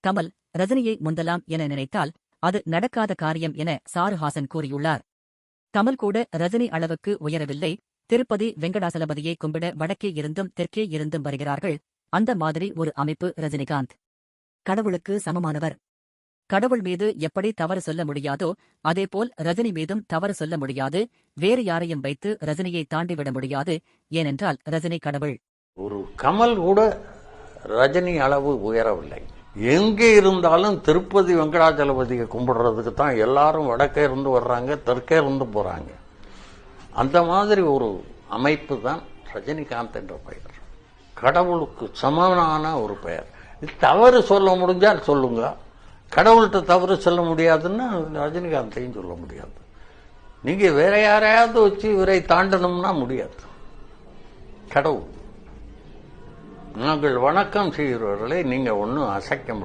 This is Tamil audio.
கமல் ரஜினியை முந்தலாம் என நினைத்தால் அது நடக்காத காரியம் என சாருஹாசன் கூறியுள்ளார். கமல் கூட ரஜினி அளவுக்கு உயரவில்லை. திருப்பதி வெங்கடாசலபதியை கும்பிட வடக்கே இருந்தும் தெற்கே இருந்தும் வருகிறார்கள். அந்த மாதிரி ஒரு அமைப்பு ரஜினிகாந்த். கடவுளுக்கு சமமானவர். கடவுள் மீது எப்படி தவறு சொல்ல முடியாதோ அதேபோல் ரஜினி மீதும் தவறு சொல்ல முடியாது. வேறு யாரையும் வைத்து ரஜினியை தாண்டிவிட முடியாது. ஏனென்றால் ரஜினி கடவுள். ஒரு கமல் கூட ரஜினி அளவு உயரவில்லை. எங்கே இருந்தாலும் திருப்பதி வெங்கடாச்சலபதியை கும்பிடுறதுக்கு தான் எல்லாரும் வடக்கே இருந்து வர்றாங்க, தெற்கே இருந்து போறாங்க. அந்த மாதிரி ஒரு அமைப்பு தான் ரஜினிகாந்த் என்ற பெயர். கடவுளுக்கு சமமான ஒரு பெயர். தவறு சொல்ல முடிஞ்சால் சொல்லுங்க. கடவுள்கிட்ட தவறு சொல்ல முடியாதுன்னா ரஜினிகாந்தையும் சொல்ல முடியாது. நீங்க வேற யாரையாவது வச்சு இவரை தாண்டணும்னா முடியாது. கடவுள். நாங்கள் வணக்கம் செய்கிறவர்களை நீங்க ஒன்னும் அசைக்க முடியாது.